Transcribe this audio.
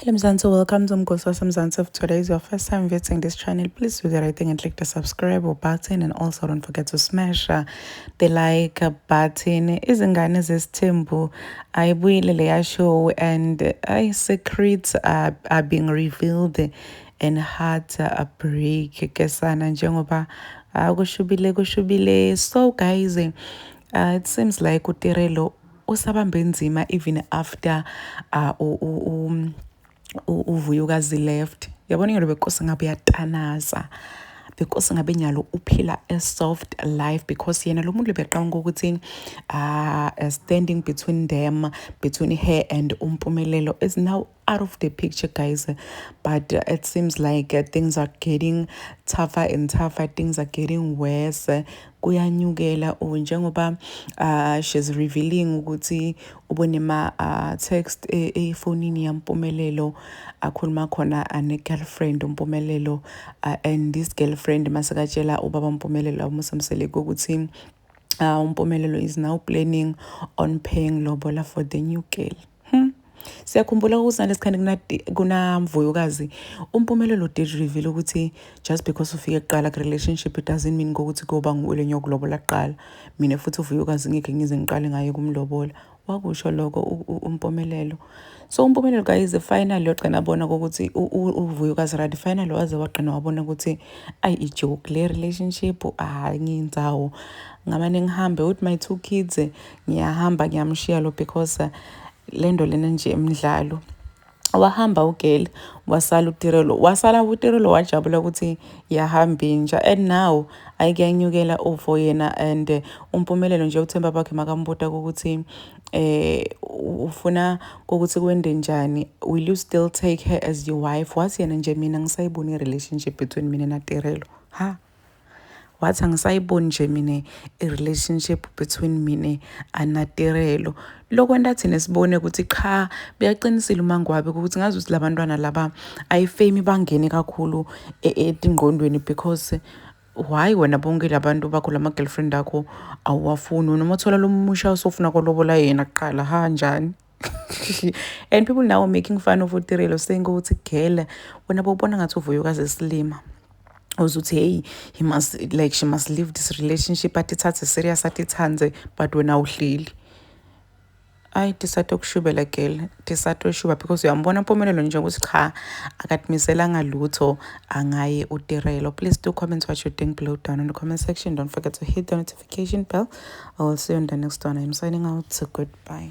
Hello Mzansi, welcome to Mgosi Mzansi. If today is your first time visiting this channel, please do the right thing and click the subscribe button, and also don't forget to smash the like button. Izingane zesithembu ayibuyile leya show, and secrets are being revealed and heart a break ke sana njengoba kushubile. So guys, it seems like uTirelo usabambe nzima even after uvuyukazi left. Yabona ngalo bekose ngabe uyatanaza, because ngabe nyalo uphila a soft life, because yena lo muntu beqanga ukuthi standing between them, between her and Umpumelelo is now out of the picture, guys. But it seems like things are getting tougher and tougher, things are getting worse. Kuyanyukela njengoba she's revealing ukuthi ubonema text efonini yaMpumelelo akhuluma khona ane girlfriend uMpumelelo, and this girlfriend masekatshela ubaba uMpumelelo umusamseleko ukuthi uMpumelelo is now planning on paying lobola for the new girl. Siyakhumbula ukuthi nalesikhathi kunamvuyokazi uMpumelelo did reveal ukuthi just because ufike kuqala ku relationship it doesn't mean ukuthi kuba nguwe nyokulobola kuqala. Mina futhi uvuyokazi ngeke ngize ngiqale ngaye kumlobola. Wakusho lokho uMpumelelo. So uMpumelelo guys finally yogcina abona ukuthi uvuyokazi radi finally waze waqina wabona ukuthi ijoke le relationship ngiyinzawo ngamane ngihambe with my 2 kids, ngiyahamba ngiyamshiya lo because lendo lena nje emidlalo. Wahamba ugel wasala uTirelo wajabula ukuthi yahambe nje, and now ayikuyanyukela for yena, and uMpumelelo nje uThemba bakhe makambuta ukuthi ufuna ukuthi kwende njani, will you still take her as your wife? Wathi yena nje mina ngisayibona relationship between mina naTirelo. Wathi angisayiboni nje mina relationship between mina naTirelo. Lokwenta thina sibone ukuthi cha beyaqinisile uMangwabe ukuthi ngazi ukuthi labantwana laba ayifame bangene kakhulu etingqondweni, because why wena bonke labantu bakho lama girlfriend akho awafuni, noma uthola lo musha usofuna kolobola yena kuqala njani? And people now are making fun of uTirelo, saying ukuthi girl wena bobona ngathi uvuyokazi esilima. Uzuthi hey, she must leave this relationship athi thathe serious athi thanze, but wena uhleli. Tisathe ukushubela girl, tisathe ushuba, because uyambona Mpumelelo nje ukuthi cha akatimiselanga lutho angaye uTirelo. Please do comment what you think below down in the comment section. Don't forget to hit the notification bell. I will see you in the next one. I'm signing out. So goodbye.